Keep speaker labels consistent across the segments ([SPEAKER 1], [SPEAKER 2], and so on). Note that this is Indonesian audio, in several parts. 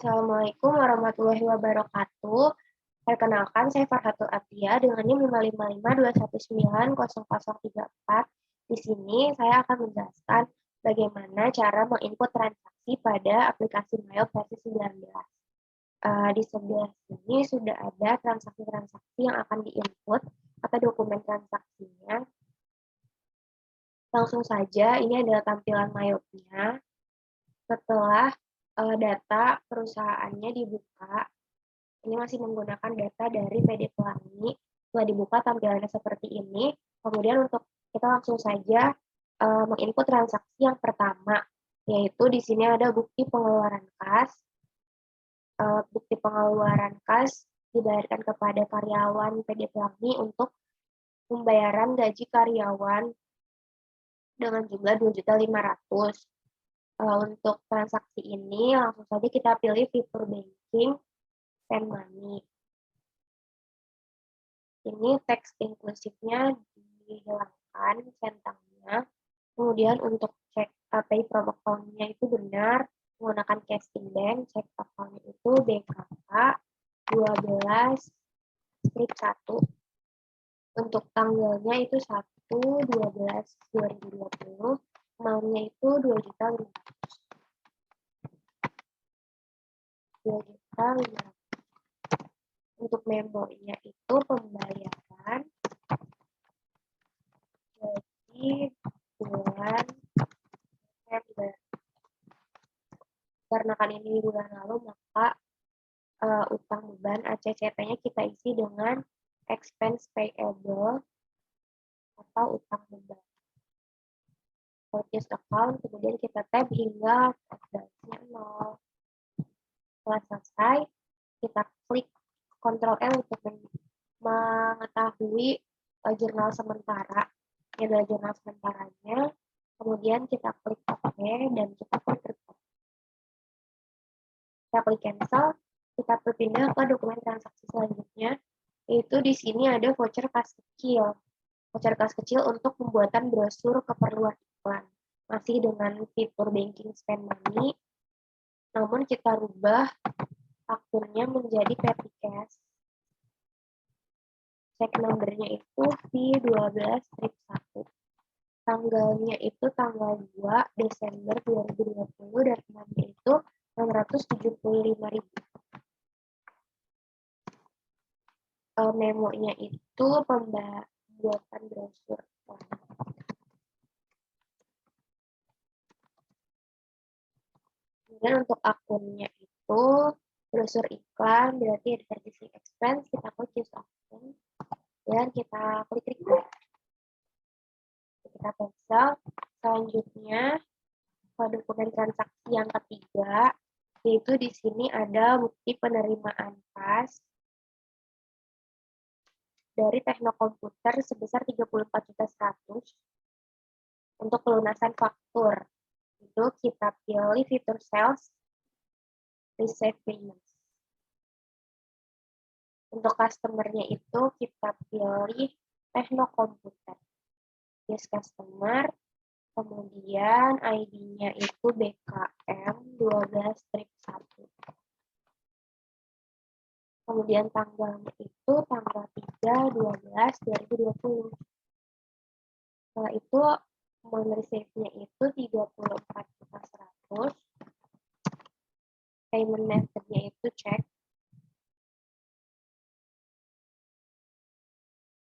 [SPEAKER 1] Assalamualaikum warahmatullahi wabarakatuh. Perkenalkan, saya Farhatul Atia dengan NIM 55521900034. Di sini saya akan menjelaskan bagaimana cara menginput transaksi pada aplikasi Mayo versi 19. Di sebelah sini sudah ada transaksi-transaksi yang akan diinput atau dokumen transaksinya. Langsung saja, ini adalah tampilan Mayo-nya. Setelah data perusahaannya dibuka, ini masih menggunakan data dari PD Pelangi. Setelah dibuka tampilannya seperti ini. Kemudian untuk kita langsung saja menginput transaksi yang pertama, yaitu di sini ada bukti pengeluaran kas. Bukti pengeluaran kas dibayarkan kepada karyawan PD Pelangi untuk pembayaran gaji karyawan dengan jumlah 2.500.000. Untuk transaksi ini langsung saja kita pilih fitur banking send money. Ini teks inklusifnya dihilangkan centangnya. Kemudian untuk cek pay from account-nya itu benar menggunakan casing bank, cek account itu BKK 12 strip 1. Untuk tanggalnya itu 1/12/2020, amount-nya itu 2.500.000. 2.500.000. Untuk memonya itu pembayaran gaji bulan September. Karena kan ini bulan lalu, maka utang beban ACCT-nya kita isi dengan expense payable atau utang beban. Purchase account, kemudian kita tab hingga balance-nya 0. Setelah selesai, kita klik Ctrl L untuk mengetahui jurnal sementara. Ini adalah jurnal sementaranya. Kemudian kita klik OK dan kita klik record. Kita klik cancel. Kita berpindah ke dokumen transaksi selanjutnya, yaitu di sini ada voucher kas kecil. Voucher kas kecil untuk pembuatan brosur keperluan iklan. Masih dengan fitur banking spend money, namun kita rubah akunnya menjadi petty cash. Check number-nya itu V12-1. Tanggalnya itu tanggal 2 Desember 2020 dan amount-nya itu 675.000. Memonya itu pembuatan brosur. Kemudian untuk akunnya itu brosur iklan, berarti advertising expense, kita klik use akun dan kita klik record. Kita cancel. Selanjutnya ke dokumen transaksi yang ketiga, yaitu di sini ada bukti penerimaan kas dari Teknokomputer sebesar 34.100.000 untuk pelunasan faktur. Itu kita pilih fitur sales receive payments. Untuk customer-nya itu kita pilih Teknokomputer. Yes, customer. Kemudian ID-nya itu BKM 12-1. Kemudian tanggalnya itu tanggal 3/12/2020. Setelah itu amount receive-nya itu 34.100. Payment method-nya itu check.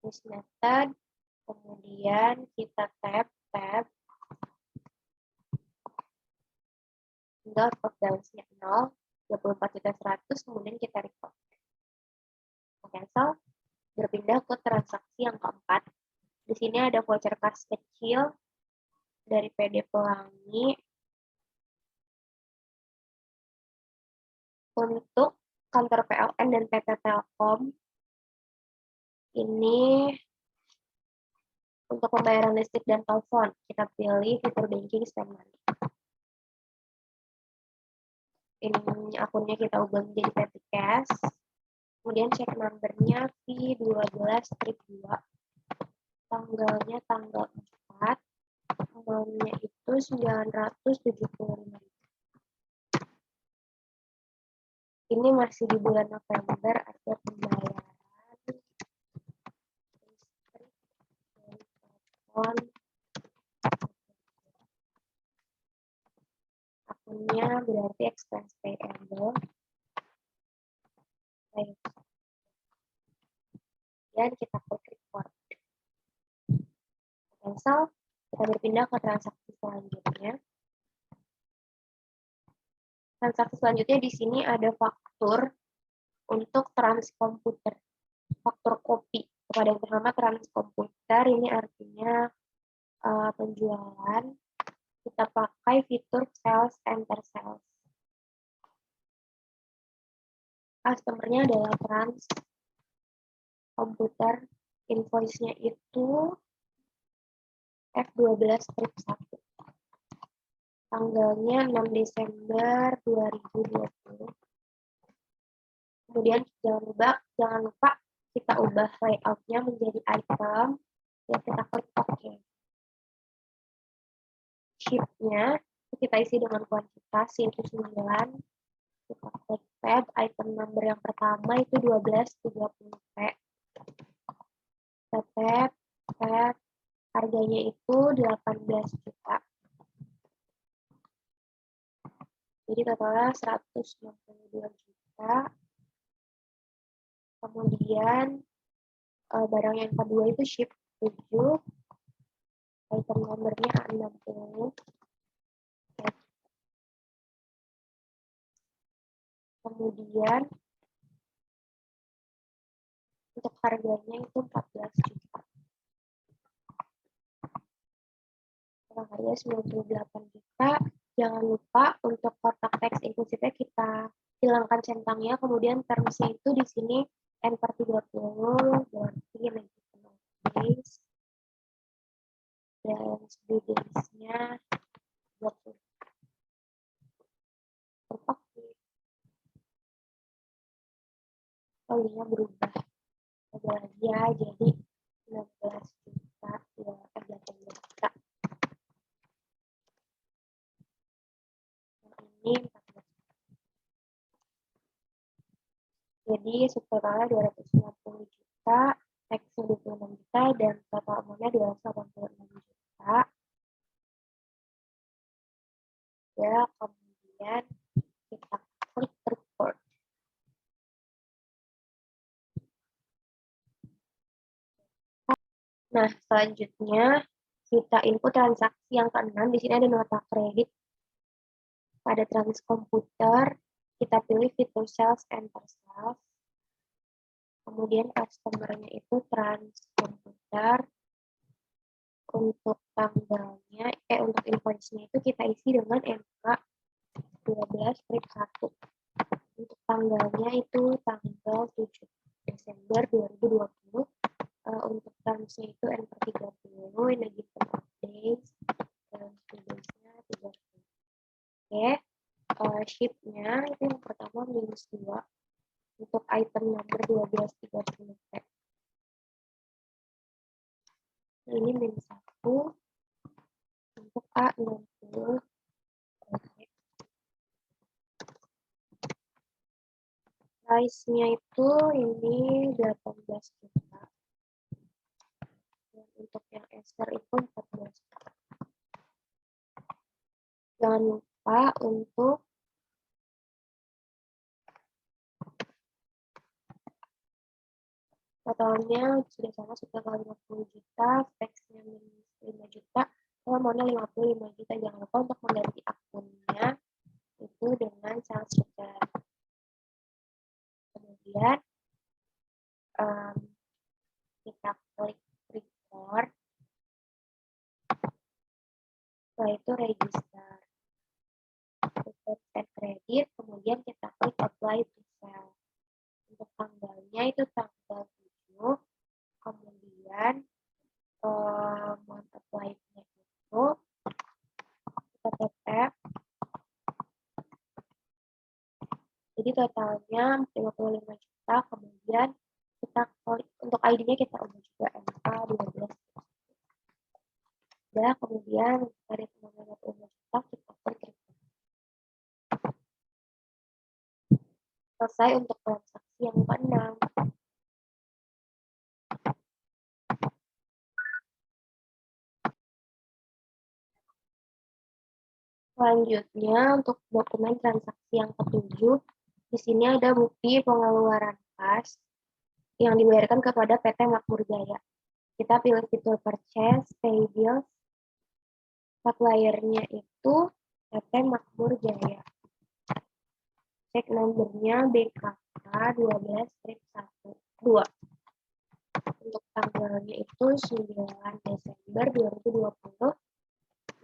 [SPEAKER 1] This method. Kemudian kita tab hingga out of balance-nya 0, 24.100, kemudian kita record. Cancel, berpindah ke transaksi yang keempat. Di sini ada voucher kas kecil dari PD Pelangi untuk kantor PLN dan PT Telkom. Ini untuk pembayaran listrik dan telepon, kita pilih fitur banking spend money. Ini akunnya kita ubah menjadi petty cash. Kemudian check number-nya V12-2. Tanggalnya tanggal 4. Amount-nya itu 975.000. Ini masih di bulan November, ada pembayaran listrik dari telepon. Akunnya berarti expense payable. Baik. Dan kita klik report. Cancel. Kita berpindah ke transaksi selanjutnya. Transaksi selanjutnya di sini ada faktur untuk transkomputer. Faktur kopi kepada yang pertama transkomputer, ini artinya penjualan. Kita pakai fitur sales enter sales. Customer-nya adalah trans komputer, invoice-nya itu F12-1. Tanggalnya 6 Desember 2020. Kemudian jangan lupa kita ubah layout-nya menjadi item, ya kita klik OK. Sheet-nya kita isi dengan kuantitas yaitu 9. Kita klik tab, item number yang pertama itu 1230P. Kita tab, harganya itu 18 juta. Jadi totalnya 162 juta. Kemudian barang yang kedua itu ship 7. Item nomornya A60. Kemudian untuk harganya itu 14 juta. Harga 98 juta. Jangan lupa untuk kotak teks inklusifnya kita hilangkan centangnya, kemudian termsnya itu di sini N/30 berarti legitimate days dan due days-nya 20. Oh iya berubah. Ada lagi ya, jadi 16 juta, ya 18 juta. Ini 14. Jadi subtotalnya 250 juta, teksnya 26 juta, dan total uangnya 286 juta. Ya, kemudian kita klik report. Nah, selanjutnya kita input transaksi yang ke-6. Di sini ada nota kredit pada transkomputer. Kita pilih fitur sales enter sales. Kemudian customer-nya itu transkomputer. Untuk tanggalnya, untuk invoice-nya itu kita isi dengan MK12-1. Untuk tanggalnya itu tanggal 7 Desember 2020. Untuk termsnya itu N/30, legitimate days, dan days-nya 30. Oke, ship-nya itu yang pertama -2. Untuk item number 1230P. Ini -1 untuk A60. Price-nya itu ini 18 juta. Dan untuk yang Esther itu 14 juta. Jangan lupa untuk totalnya sudah sama, sudah kali 50 juta, teksnya minus 5 juta, maunya 55 juta. Jangan lupa untuk mengganti akunnya itu dengan sales ledger. Kemudian kita klik report, setelah itu register and credit, kemudian kita klik apply to sell. Untuk tanggalnya itu tanggal 7, kemudian apply-nya itu kita tap, jadi totalnya 55 juta, kemudian kita klik untuk ID-nya kita ubah juga MK12. Udah, kemudian dari penggunaan 55 juta kita klik Selesai untuk transaksi yang ke-6. Selanjutnya, untuk dokumen transaksi yang ke-7, di sini ada bukti pengeluaran kas yang dibayarkan kepada PT Makmur Jaya. Kita pilih fitur purchase, pay bills, suppliernya itu PT Makmur Jaya. Cek nomornya BKK 12-1. Untuk tanggalnya itu 9 Desember 2020.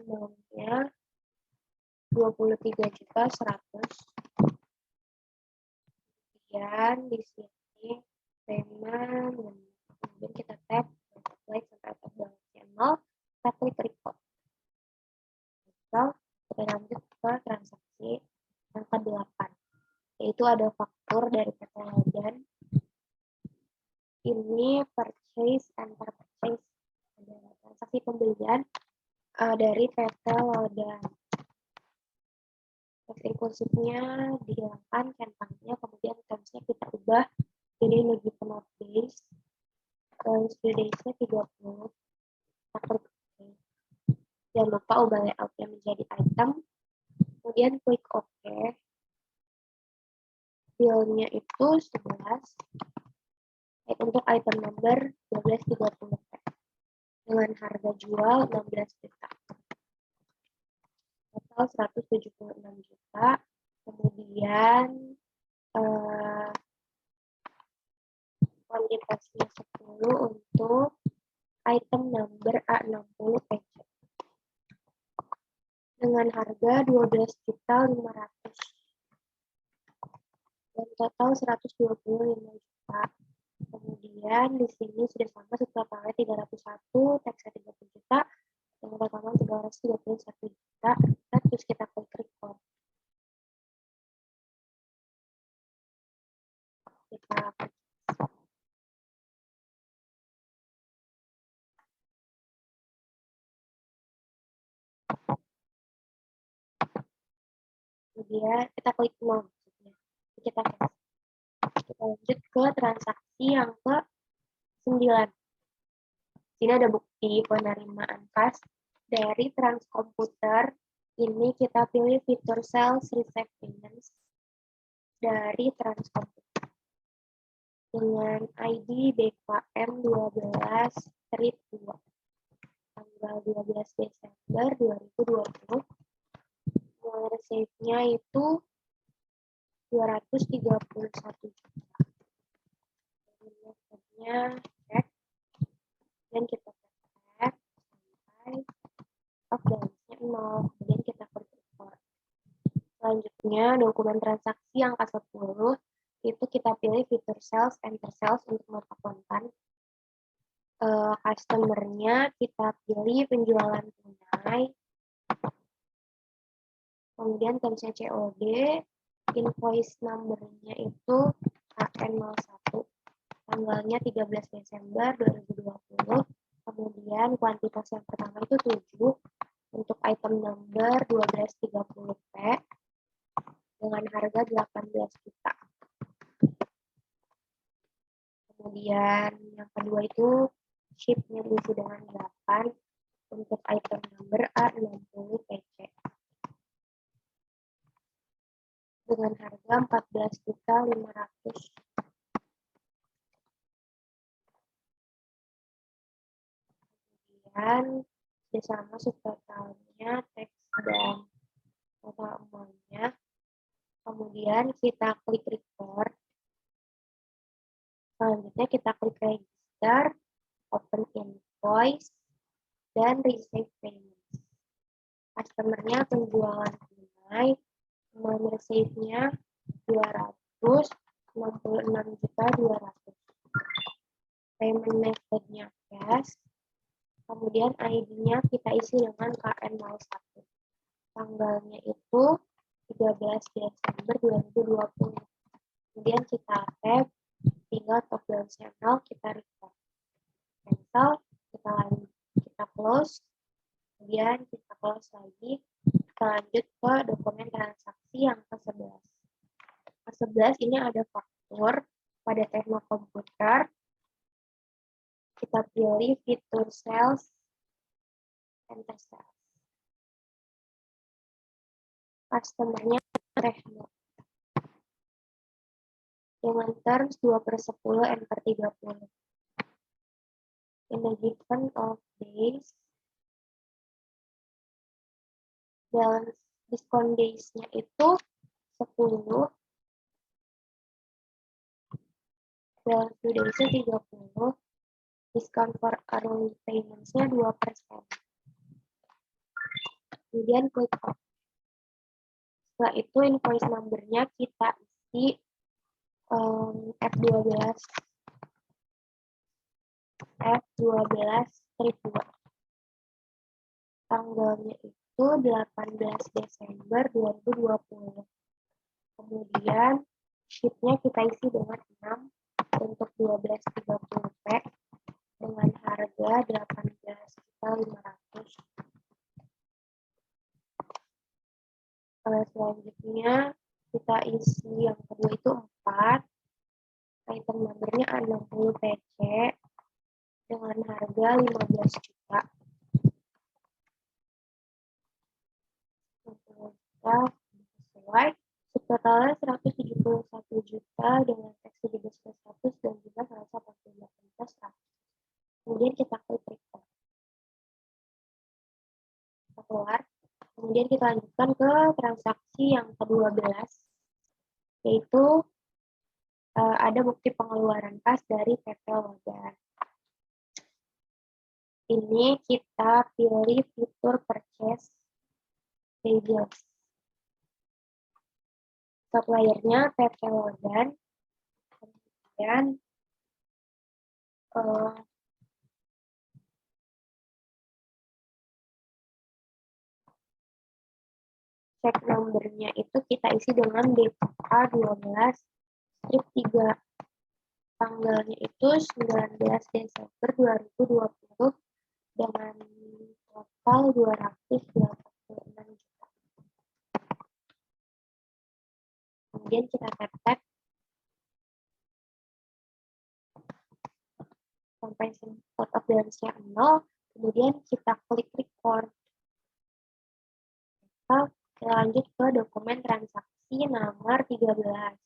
[SPEAKER 1] Uangnya 23.100. Kemudian di sini payment, kemudian kita tap like sampai atas bank channel, kita klik record. Lalu kita lanjut ke transaksi yang ke-8, yaitu ada faktur dari PT Lodan. Ini purchase and purchase, ada transaksi pembelian dari PT Lodan. Teks inklusifnya dihilangkan, centangnya, kemudian termsnya kita ubah jadi legitimate base, terus due dates-nya 30. Kita klik OK. Jangan lupa ubah layout-nya menjadi item, kemudian klik OK. Bill-nya itu 11, untuk item number 1230 dengan harga jual 16 juta. Total 176 juta. Kemudian kuantitasnya 10 untuk item number A60 PC dengan harga 12.500 dan total 125 juta. Kemudian di sini sudah sama totalnya 301, teksnya 30 juta, dan totalnya 331 juta. Terus kita klik record. Kita kemudian kita klik no. Kita lanjut ke transaksi yang ke-9. Sini ada bukti penerimaan kas dari Transkomputer. Ini kita pilih fitur sales receipt payments dari Transkomputer dengan ID BKM 12-2 tanggal 12 Desember 2020. Mulai receipt-nya itu 231 juta. Kemudian cek dan kita cek sampai off balance-nya 0. Kemudian kita klik record. Selanjutnya dokumen transaksi yang ke-10 itu kita pilih fitur sales enter sales untuk melakukan customer-nya kita pilih penjualan tunai, kemudian termsnya COD, invoice number-nya itu KN01, tanggalnya 13 Desember 2020, kemudian kuantitas yang pertama itu 7, untuk item number 1230P, dengan harga 18 juta. Kemudian yang kedua itu ship-nya diisi dengan 8 untuk item number A60 PC dengan harga 14.500. Kemudian bersama subtotalnya, teks dan total amount-nya. Kemudian kita klik record. Selanjutnya kita klik register, open invoice, dan receive payment. Customer-nya penjualan tunai, receive-nya 266.200. Payment method-nya cash. Kemudian ID-nya kita isi dengan KN01. Tanggalnya itu 13 Desember 2020. Kemudian kita tap, tinggal top down channel, kita record. Cancel, kita close, kemudian kita close lagi. Kita lanjut ke dokumen transaksi yang ke-11. 11 ini ada faktur pada teknik komputer. Kita pilih fitur sales, enter sales. Customer-nya teknik. Dengan terms 2/10 N/30. In a given of days, balance diskon days-nya itu 10, balance due days-nya 30, discount for early payments-nya 2%. Kemudian klik OK. Setelah itu invoice number-nya kita isi F12 strip 2. Tanggalnya itu 18 Desember 2020. Kemudian sheet-nya kita isi dengan 6 untuk 1230p dengan harga 18.500. Selanjutnya kita isi yang kedua itu 4. Item number-nya A60 PC dengan harga 15 juta. Sesuai. Totalnya 171 juta dengan tax 17% dan juga 145%. Kemudian kita klik record. Kita keluar. Kemudian kita lanjutkan ke transaksi yang ke-12, yaitu ada bukti pengeluaran kas dari PT Logan. Ini kita pilih fitur purchase payables. Supplier-nya PT Logan. Kemudian check number-nya itu kita isi dengan DPA 12 strip 3. Tanggalnya itu 19 Desember 2020 dengan total 286 juta. Kemudian kita tap sampai out of balance-nya 0, kemudian kita klik record. Kita lanjut ke dokumen transaksi nomor 13.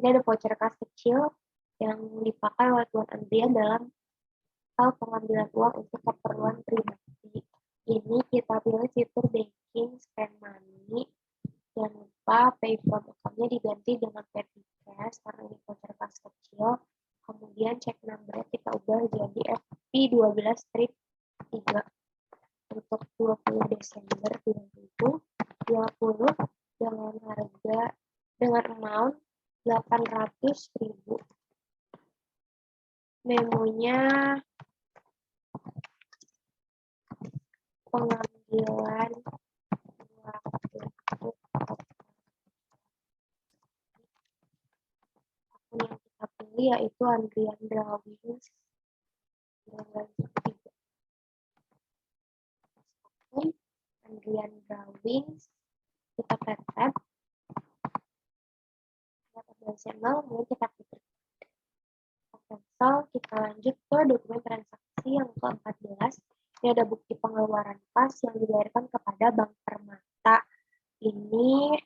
[SPEAKER 1] Ini ada voucher kas kecil yang dipakai oleh Tuan Andrian dalam hal pengambilan uang untuk keperluan pribadi. Ini kita pilih fitur banking spend money. Jangan lupa pay from account-nya diganti dengan petty cash karena ini voucher kas kecil. Kemudian check number kita ubah jadi FP12 strip 3 untuk 20 Desember 2020 dengan harga dengan amount 800.000. Memonya pengambilan uang untuk akun yang kita pilih yaitu Andrian Drawings. Andrian Drawings, kita tap kemudian kita klik cancel. Kita lanjut ke dokumen transaksi yang ke-14. Ini ada bukti pengeluaran kas yang dibayarkan kepada Bank Permata. Ini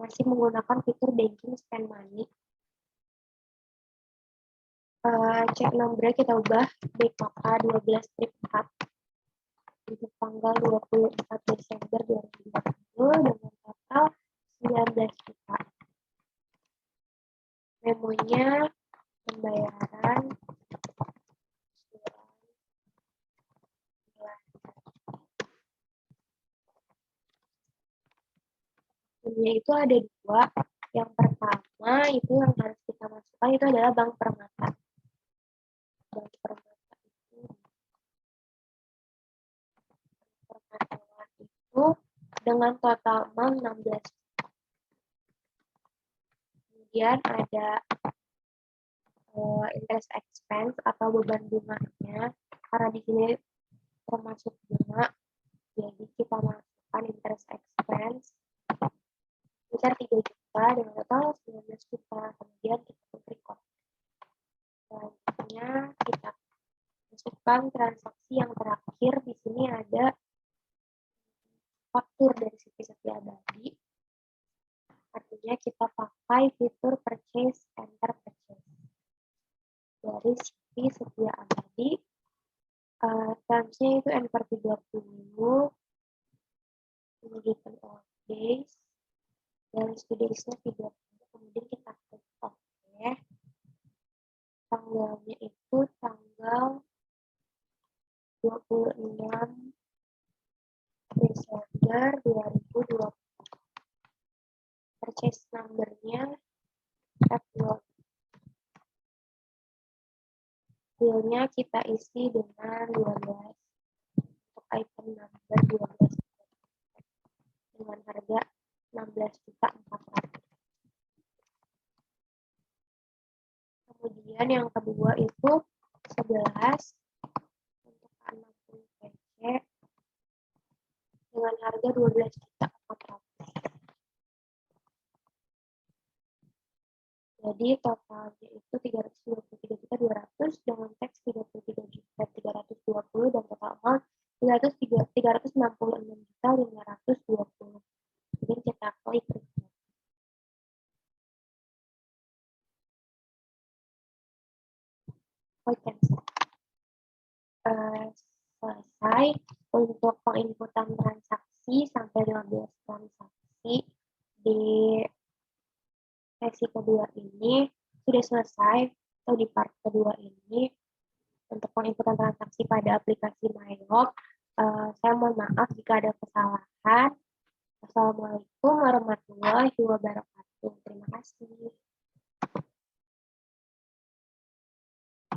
[SPEAKER 1] masih menggunakan fitur banking spend money. Cek nomornya kita ubah BKA 12 strip 4 untuk tanggal 24 Desember 2020 dengan total 19 juta. Memonya pembayaran itu ada 2. Yang pertama itu yang harus kita masukkan itu adalah Bank Permata. Bank Permata itu dengan total amount 16. Kemudian ada interest expense atau beban bunganya, karena di sini termasuk bunga, jadi kita masukkan interest expense sebesar 3 juta dengan total 19 juta. melakukan transaksi yang terakhir, di sini ada faktur dari CV Setia Abadi. Artinya kita pakai fitur purchase, enter purchase. Dari CV Setia Abadi, termsnya itu N/30, kemudian all days, dan days-nya 30, kemudian kita klik OK. Tanggalnya itu tanggal 26 Desember 2020. Purchase number-nya F2. Bill-nya kita isi dengan 12 untuk item number 12 dengan harga 16.400.000. Kemudian yang kedua itu 11 untuk 60 PC dengan harga 12.400.000. Jadi totalnya itu 323.200.000 dengan teks 33.320 dan total amount 366.520. Kemudian kita klik cancel. Selesai untuk penginputan transaksi sampai 15 transaksi di sesi kedua ini sudah selesai, atau di part kedua ini untuk penginputan transaksi pada aplikasi Mayop. Saya mohon maaf jika ada kesalahan. Assalamualaikum warahmatullahi wabarakatuh.